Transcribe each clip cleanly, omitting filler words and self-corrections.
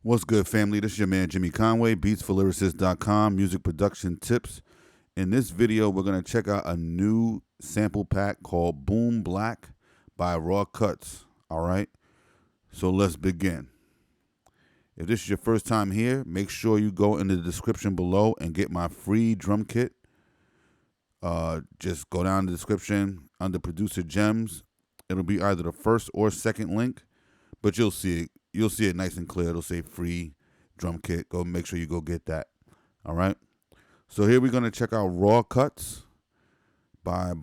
What's good, family? This is your man, Jimmy Conway, beatsforlyricists.com, music production tips. In this video, we're going to check out a new sample pack called Boom Black by Cutz. All right? So let's begin. If this is your first time here, make sure you go into the description below and get my free drum kit. Just go down the description under Producer Gems. It'll be either the first or second link, but you'll see it. You'll see it nice and clear. It'll say free drum kit. Go make sure you go get that. All right. So here we're gonna check out Cutz by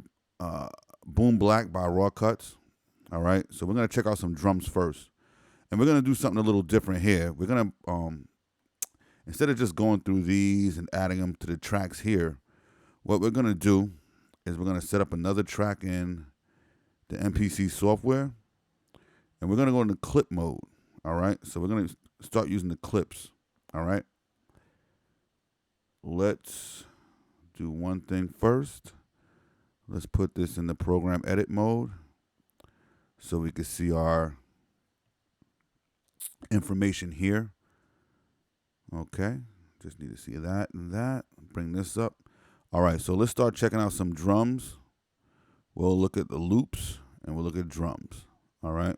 Boom Black by Cutz. All right. So we're gonna check out some drums first, and we're gonna do something a little different here. We're gonna instead of just going through these and adding them to the tracks here, what we're gonna do is we're gonna set up another track in the MPC software, and we're gonna go into clip mode. All right, so we're going to start using the clips. All right, let's do one thing first. Let's put this in the program edit mode so we can see our information here. Okay, just need to see that and that. Bring this up. All right, so let's start checking out some drums. We'll look at the loops and we'll look at drums. All right.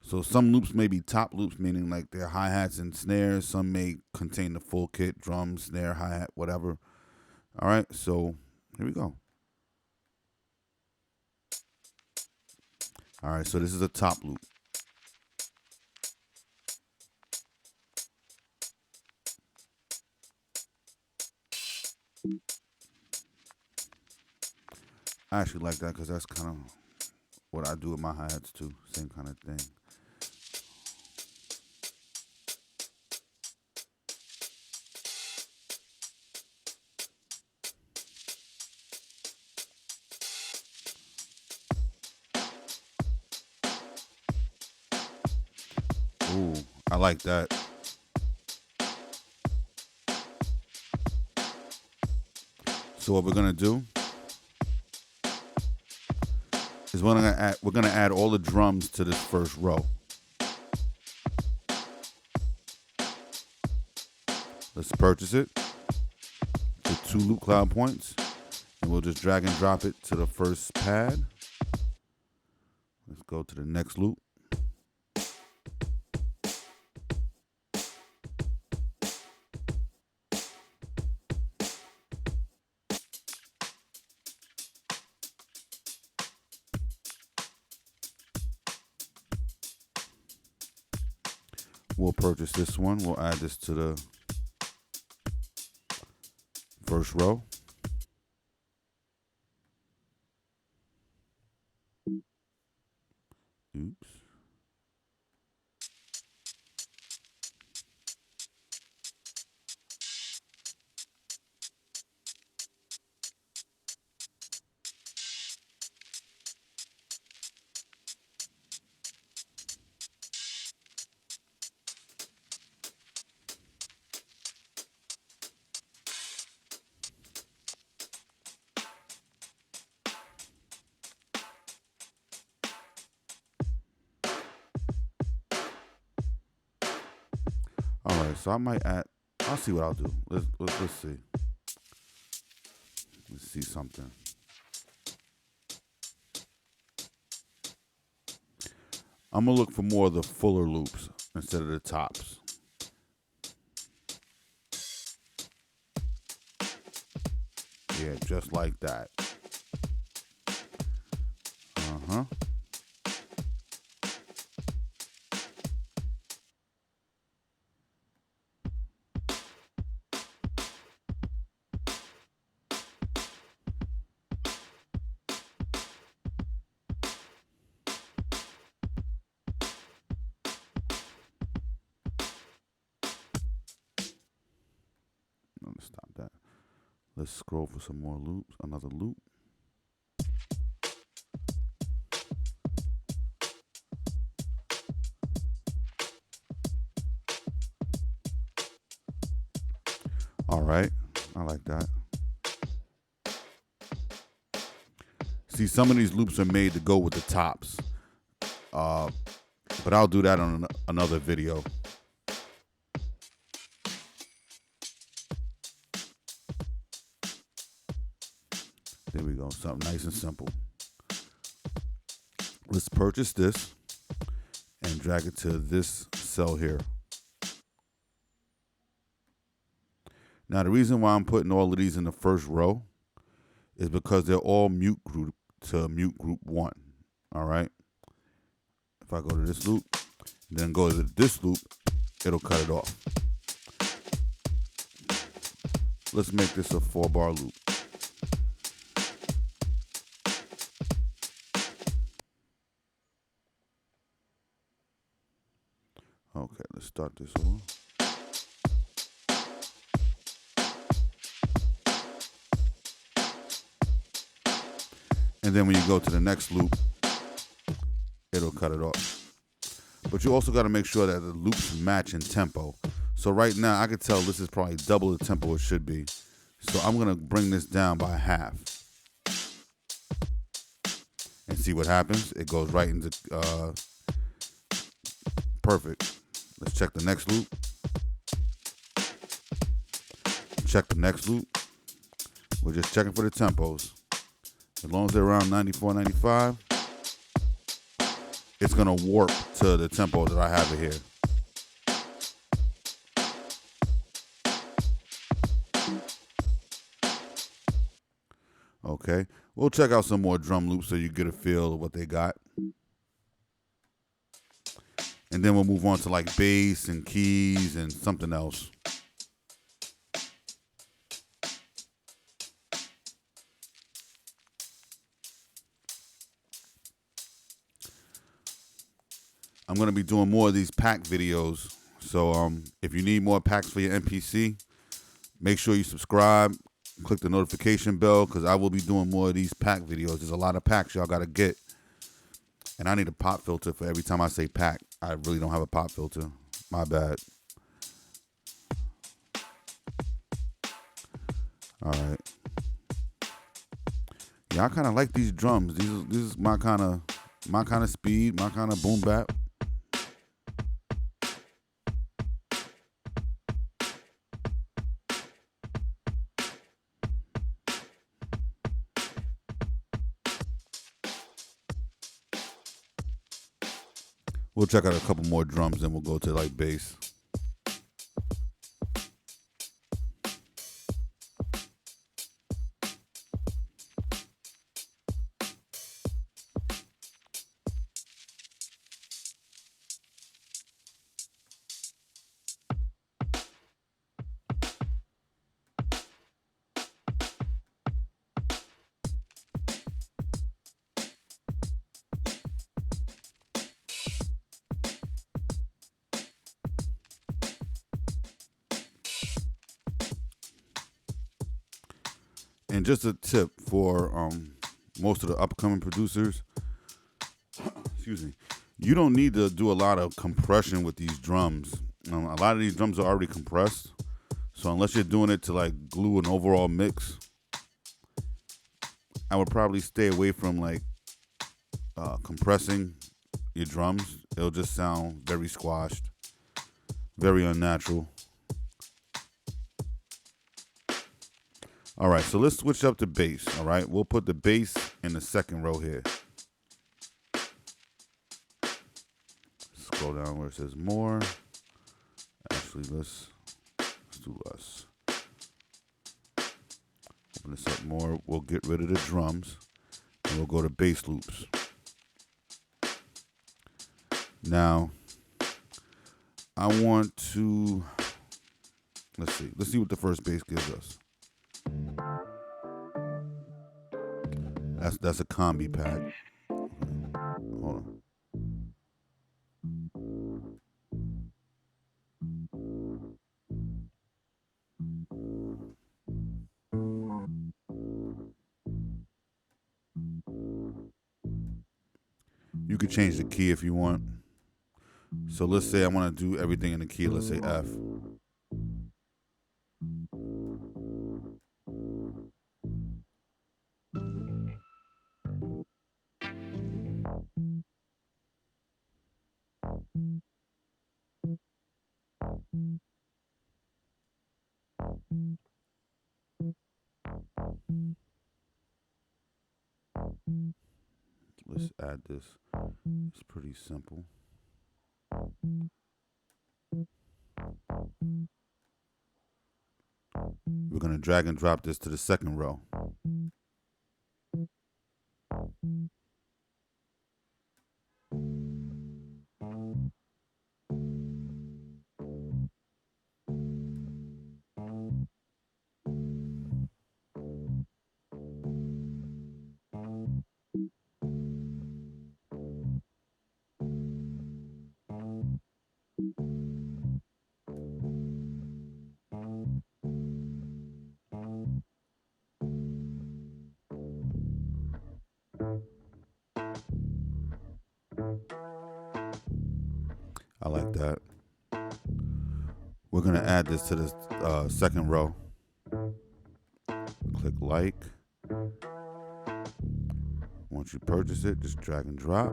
So some loops may be top loops, meaning like they're hi-hats and snares. Some may contain the full kit, drum, snare, hi-hat, whatever. All right, so here we go. All right, so this is a top loop. I actually like that because that's kind of what I do with my hi-hats too. Same kind of thing. Ooh, I like that. So what we're gonna do is we're gonna add all the drums to this first row. Let's purchase it to 2 loop cloud points, and we'll just drag and drop it to the first pad. Let's go to the next loop. We'll purchase this one. We'll add this to the first row. Oops. All right, so I might add. I'll see what I'll do. Let's see. Let's see something. I'm gonna look for more of the fuller loops instead of the tops. Yeah, just like that. Uh-huh. Let's stop that. Let's scroll for some more loops. Another loop. All right, I like that. See, some of these loops are made to go with the tops. But I'll do that on another video. There we go, something nice and simple. Let's purchase this and drag it to this cell here. Now the reason why I'm putting all of these in the first row is because they're all mute group to mute group 1. All right. If I go to this loop, then go to this loop, it'll cut it off. Let's make this a 4-bar loop. Okay, let's start this over. And then when you go to the next loop, it'll cut it off. But you also got to make sure that the loops match in tempo. So right now, I can tell this is probably double the tempo it should be. So I'm going to bring this down by half. And see what happens. It goes right into perfect. Let's check the next loop. Check the next loop. We're just checking for the tempos. As long as they're around 94, 95, it's going to warp to the tempo that I have it here. Okay, we'll check out some more drum loops so you get a feel of what they got. And then we'll move on to like bass and keys and something else. I'm going to be doing more of these pack videos. So if you need more packs for your MPC, make sure you subscribe, click the notification bell, because I will be doing more of these pack videos. There's a lot of packs y'all got to get. And I need a pop filter for every time I say pack. I really don't have a pop filter. My bad. All right. Yeah, I kind of like these drums. This is my kind of speed, my kind of boom bap. We'll check out a couple more drums, then we'll go to like bass. And just a tip for most of the upcoming producers, excuse me, you don't need to do a lot of compression with these drums. A lot of these drums are already compressed, so unless you're doing it to like glue an overall mix, I would probably stay away from like compressing your drums. It'll just sound very squashed, very unnatural. All right, so let's switch up to bass, all right? We'll put the bass in the second row here. Scroll down where it says more. Actually, let's do less. Open this up more. We'll get rid of the drums, and we'll go to bass loops. Now, I want to, let's see what the first bass gives us. That's a combi pack. Hold on. You could change the key if you want. So let's say I want to do everything in the key. Let's say F. just add this. It's pretty simple. We're going to drag and drop this to the second row. I like that. We're going to add this to the second row. Click like. Once you purchase it, just drag and drop.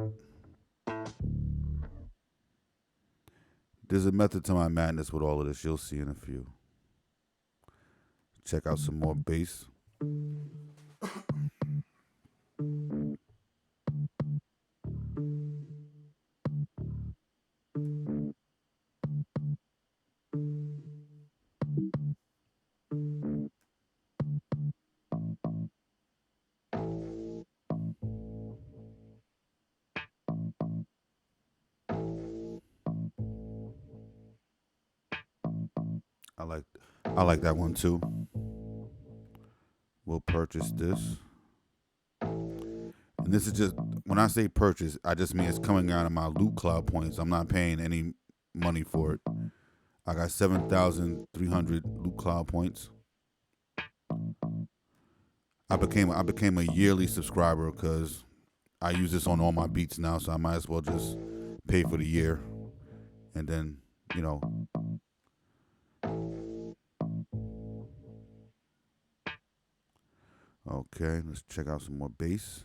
There's a method to my madness with all of this. You'll see in a few. Check out some more bass. I like that one too. We'll purchase this. And this is just, when I say purchase, I just mean it's coming out of my Loot Cloud points. I'm not paying any money for it. I got 7,300 Loot Cloud points. I became a yearly subscriber because I use this on all my beats now, so I might as well just pay for the year. And then, you know. Okay, let's check out some more bass.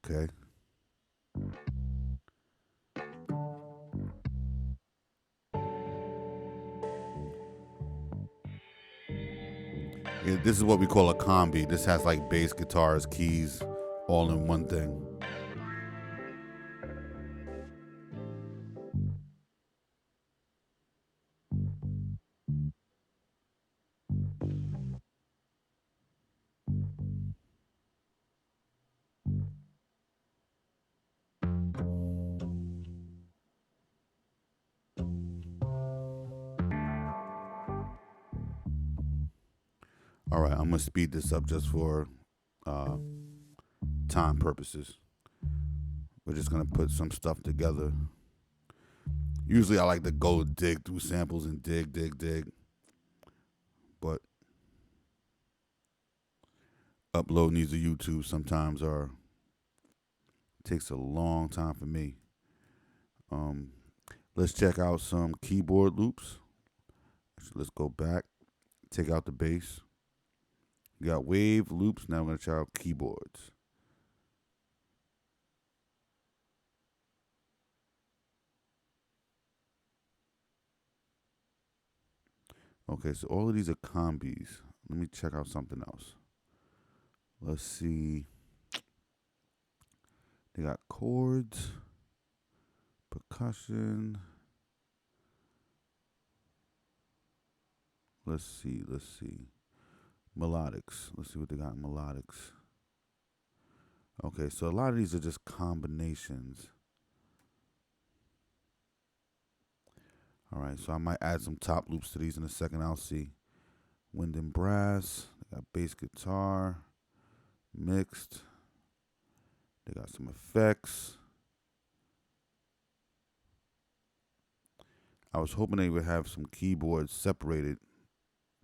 Okay. Yeah, this is what we call a combi. This has like bass, guitars, keys, all in one thing. All right, I'm going to speed this up just for time purposes. We're just going to put some stuff together. Usually I like to go dig through samples and dig. But uploading these to YouTube sometimes takes a long time for me. Let's check out some keyboard loops. Let's go back, take out the bass. We got wave loops. Now we're going to check out keyboards. Okay, so all of these are combis. Let me check out something else. Let's see. They got chords, percussion. Let's see. Melodics. Let's see what they got in melodics. Okay, so a lot of these are just combinations. All right, so I might add some top loops to these in a second. I'll see. Wind and brass. They got bass guitar. Mixed. They got some effects. I was hoping they would have some keyboards separated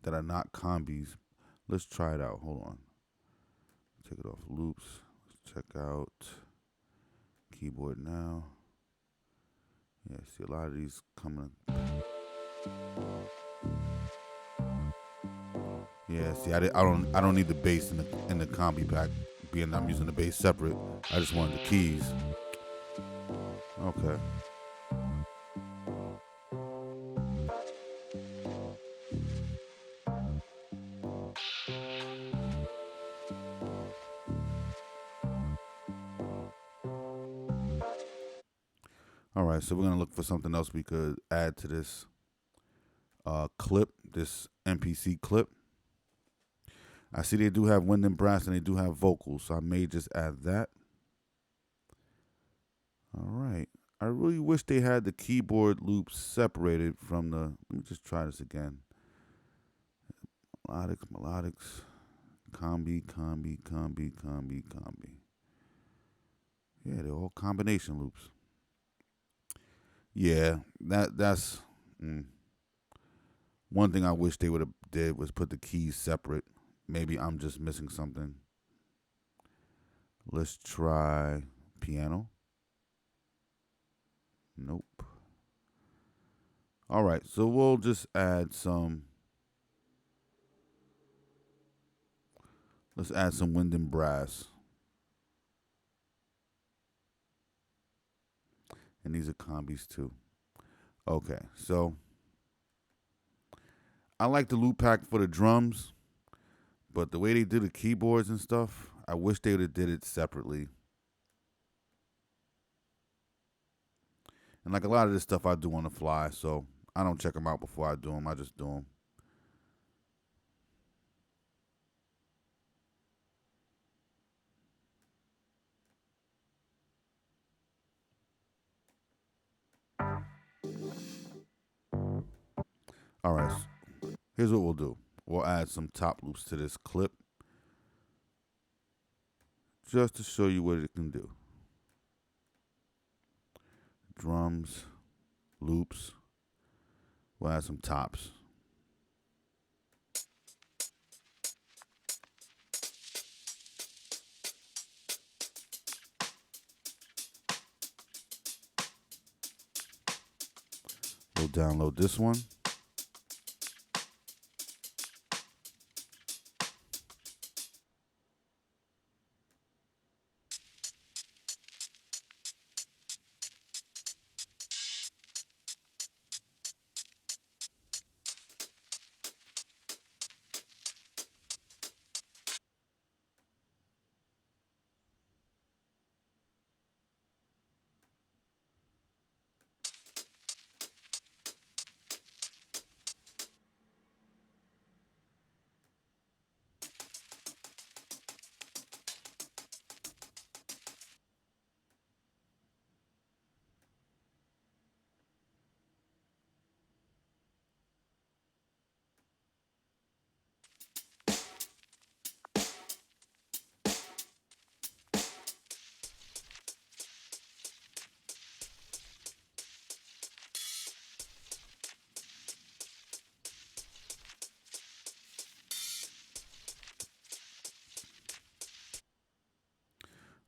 that are not combis. Let's try it out. Hold on. Take it off loops. Let's check out keyboard now. Yeah, see a lot of these coming. Yeah, see, I don't need the bass in the combi pack, being I'm using the bass separate. I just wanted the keys. Okay. All right, so we're gonna look for something else we could add to this clip, this MPC clip. I see they do have wind and brass and they do have vocals, so I may just add that. All right. I really wish they had the keyboard loops separated from the, let me just try this again. Melodics, combi. Yeah, they're all combination loops. Yeah, that's one thing I wish they would have did was put the keys separate. Maybe I'm just missing something. Let's try piano. Nope. All right, so we'll just add some. Let's add some wind and brass. And these are combis too. Okay, so I like the loop pack for the drums, but the way they do the keyboards and stuff, I wish they would have did it separately. And like a lot of this stuff I do on the fly, so I don't check them out before I do them. I just do them. All right, here's what we'll do. We'll add some top loops to this clip just to show you what it can do. Drums, loops. We'll add some tops. We'll download this one.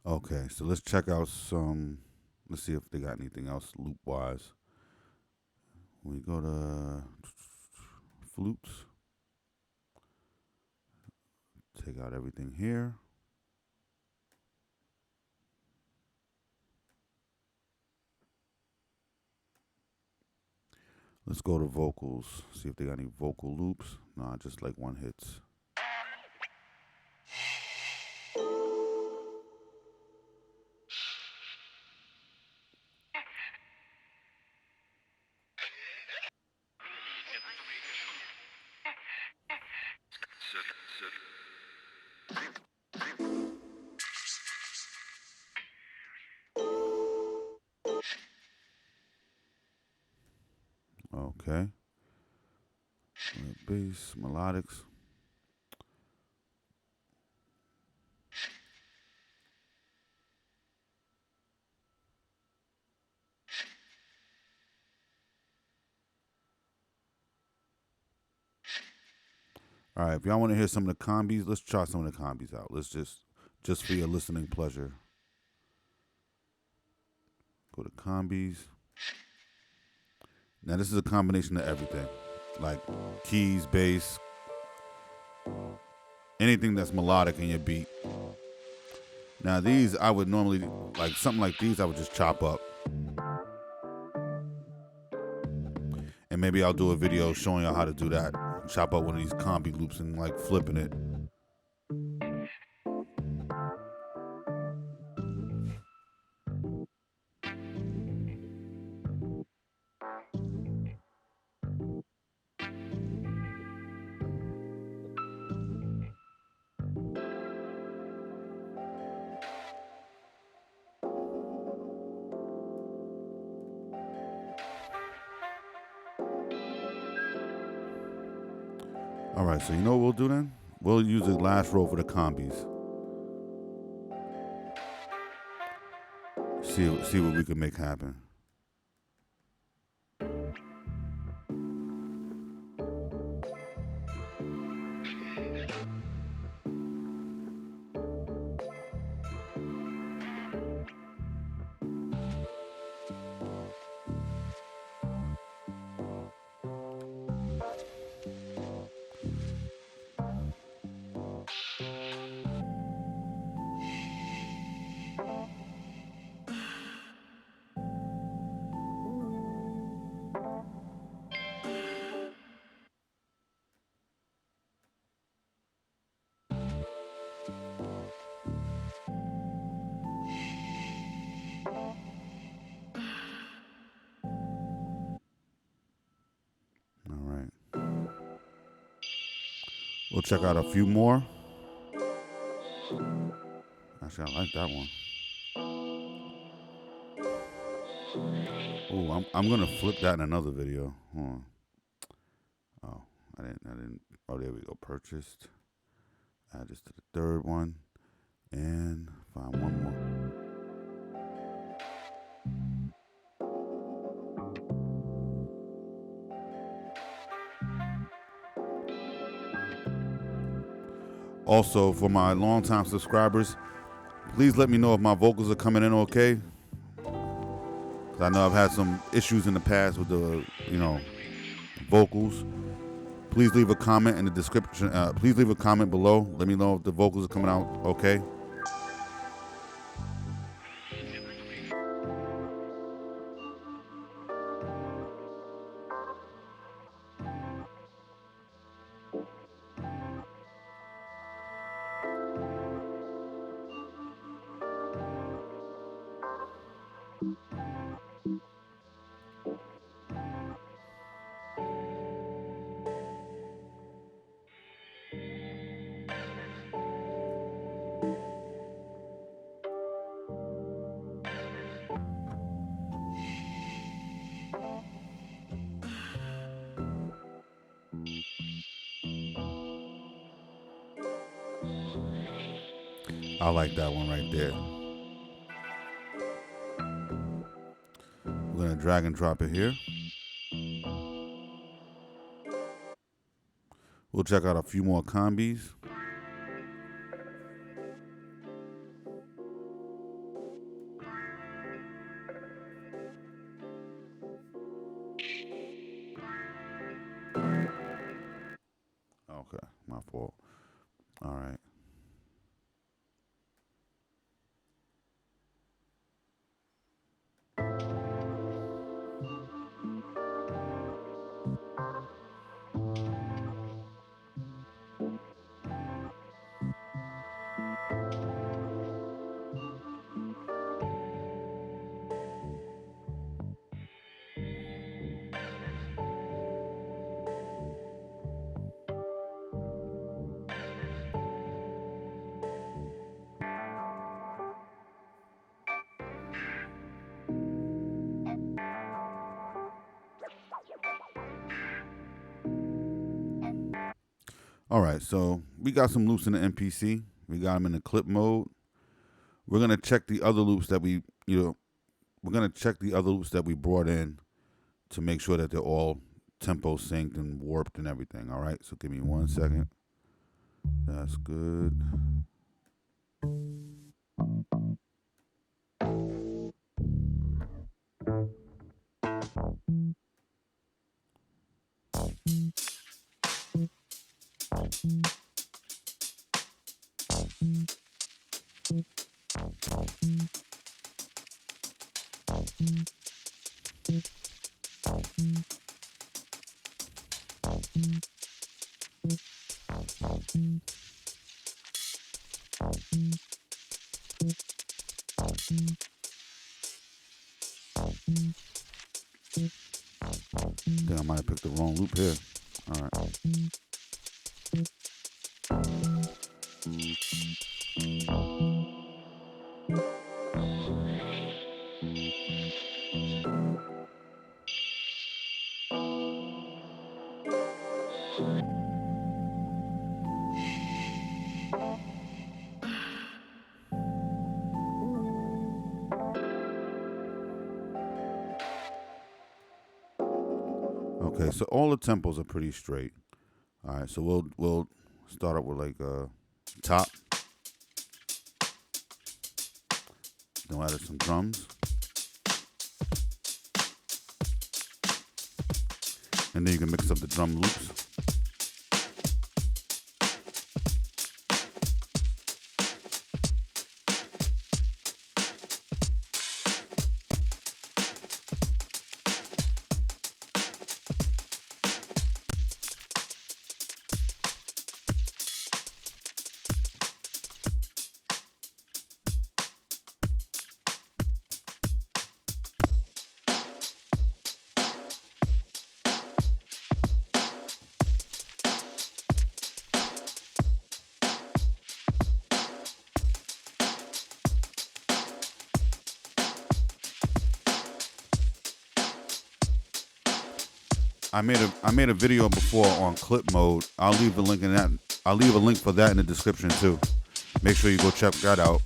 Okay, so let's check out some. Let's see if they got anything else loop wise. We go to flutes. Take out everything here. Let's go to vocals. See if they got any vocal loops. Nah, just like one hits. Okay. Bass, melodics. All right, if y'all want to hear some of the combis, let's try some of the combis out. Let's just for your listening pleasure. Go to combis. Now this is a combination of everything, like keys, bass, anything that's melodic in your beat. Now these I would normally, like something like these I would just chop up. And maybe I'll do a video showing y'all how to do that. Chop up one of these combi loops and like flipping it. All right, so you know what we'll do then? We'll use the last row for the combis. See what we can make happen. We'll check out a few more. Actually, I like that one. Oh, I'm gonna flip that in another video. Hold on. Oh, I didn't. Oh, there we go. Purchased. Add this to the third one, and find one more. Also, for my longtime subscribers, please let me know if my vocals are coming in okay. 'Cause I know I've had some issues in the past with the, vocals. Please leave a comment in the description. Please leave a comment below. Let me know if the vocals are coming out okay. I like that one right there. We're gonna drag and drop it here. We'll check out a few more combis. Okay, my fault. All right. All right, so we got some loops in the MPC. We got them in the clip mode. We're gonna check the other loops that we're gonna check the other loops that we brought in to make sure that they're all tempo synced and warped and everything. All right, so give me 1 second. That's good. Think I might have picked the wrong loop here. All right. Okay, so all the tempos are pretty straight. All right, so we'll start up with like top. Then we'll add some drums. And then you can mix up the drum loops. I made a video before on clip mode. I'll leave a link in that. I'll leave a link for that in the description too. Make sure you go check that out.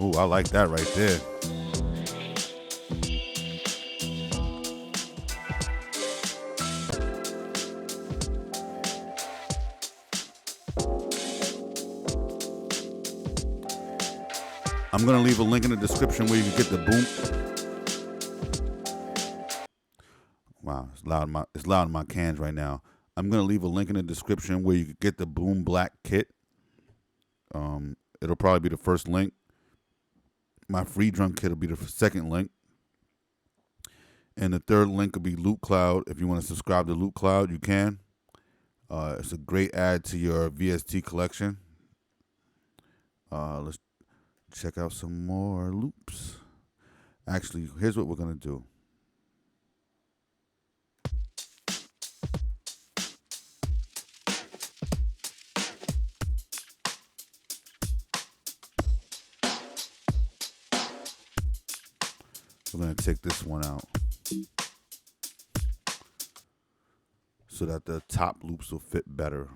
Ooh, I like that right there. I'm gonna leave a link in the description where you can get the boom. Wow, it's loud in my cans right now. I'm gonna leave a link in the description where you can get the Boom Black kit. It'll probably be the first link. My free drum kit will be the second link. And the third link will be Loop Cloud. If you want to subscribe to Loop Cloud, you can. It's a great add to your VST collection. Let's check out some more loops. Actually, here's what we're going to do. We're going to take this one out so that the top loops will fit better.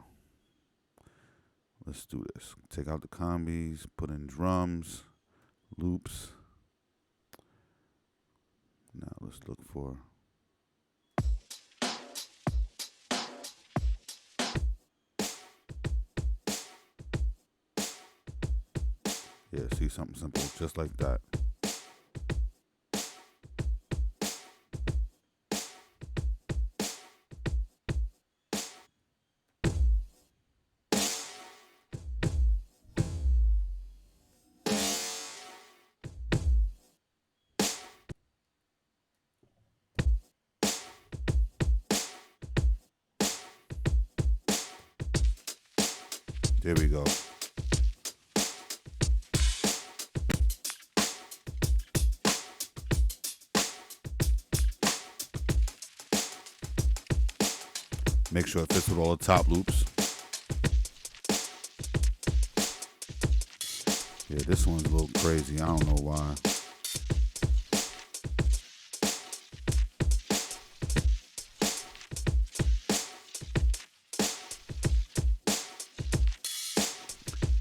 Let's do this. Take out the combis, put in drums, loops. Now let's look for... Yeah, see, something simple, just like that. There we go. Make sure it fits with all the top loops. Yeah, this one's a little crazy. I don't know why.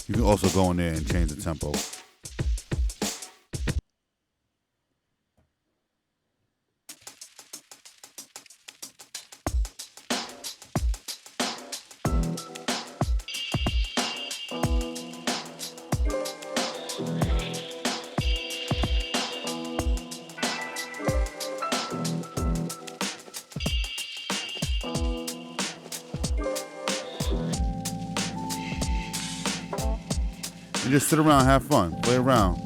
You can also go in there and change the tempo. You just sit around, have fun, play around.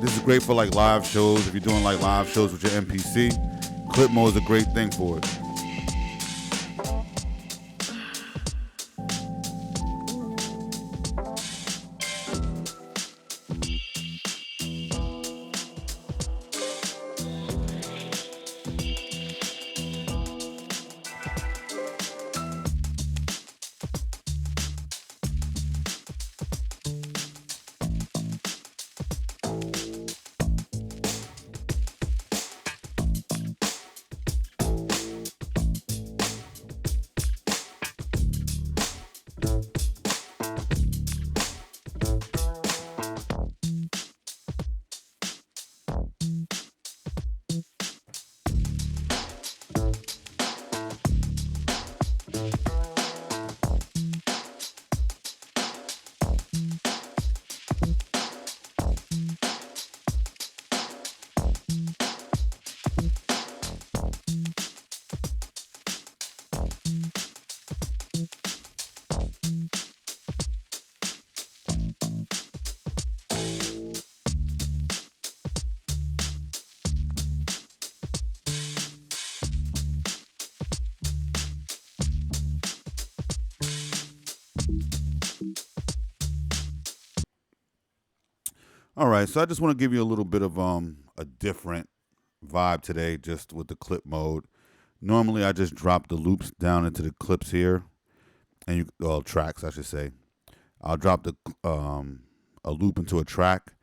This is great for like live shows. If you're doing like live shows with your MPC, clip mode is a great thing for it. All right, so I just want to give you a little bit of a different vibe today, just with the clip mode. Normally, I just drop the loops down into the clips here, and tracks, I should say. I'll drop the a loop into a track,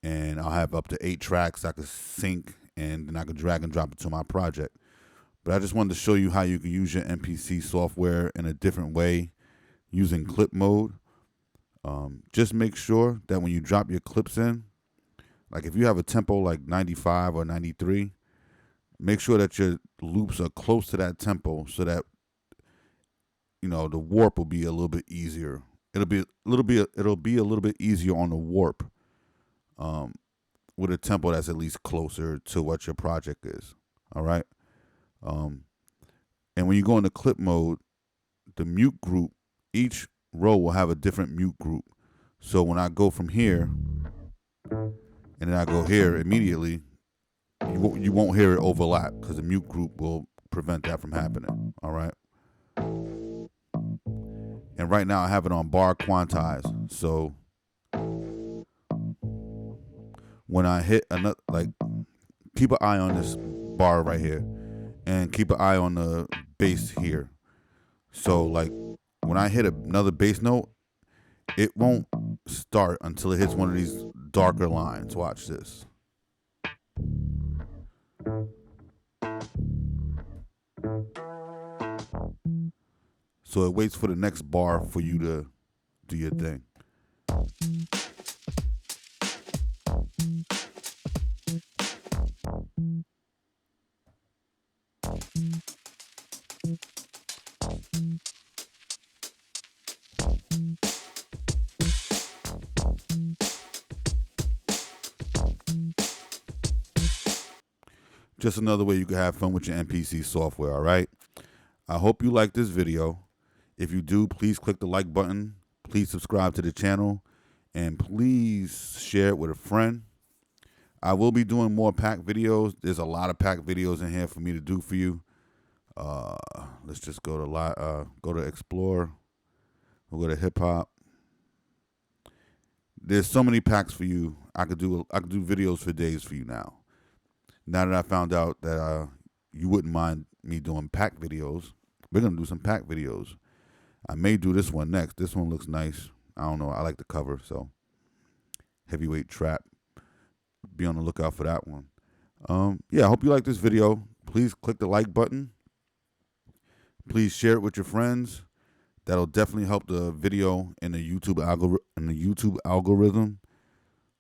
and I'll have up to 8 tracks I can sync, and then I can drag and drop it to my project. But I just wanted to show you how you can use your MPC software in a different way using clip mode. Just make sure that when you drop your clips in, like if you have a tempo like 95 or 93, make sure that your loops are close to that tempo so that, the warp will be a little bit easier. It'll be a little bit easier on the warp, with a tempo that's at least closer to what your project is. All right. And when you go into clip mode, the mute group, each row will have a different mute group. So when I go from here and then I go here immediately, you won't hear it overlap because the mute group will prevent that from happening. All right. And right now I have it on bar quantize. So when I hit another, like, keep an eye on this bar right here and keep an eye on the bass here. So like when I hit another bass note, it won't start until it hits one of these darker lines. Watch this. So it waits for the next bar for you to do your thing. Just another way you can have fun with your MPC software, all right? I hope you like this video. If you do, please click the like button. Please subscribe to the channel. And please share it with a friend. I will be doing more pack videos. There's a lot of pack videos in here for me to do for you. Let's just go to Explore. We'll go to Hip Hop. there's so many packs for you. I could do videos for days for you now. Now that I found out that you wouldn't mind me doing pack videos, we're gonna do some pack videos. I may do this one next. This one looks nice. I don't know. I like the cover, so heavyweight trap. Be on the lookout for that one. Yeah, I hope you like this video. Please click the like button. Please share it with your friends. That'll definitely help the video in the YouTube algorithm,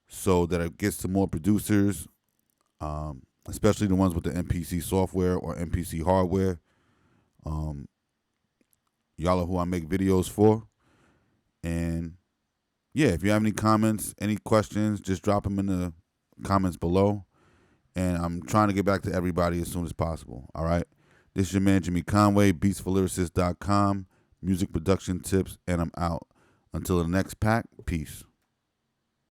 so that it gets to more producers, especially the ones with the MPC software or MPC hardware. Y'all are who I make videos for. And yeah, if you have any comments, any questions, just drop them in the comments below. And I'm trying to get back to everybody as soon as possible. All right. This is your man, Jimmy Conway, beatsforlyricists.com, music production tips, and I'm out. Until the next pack, peace.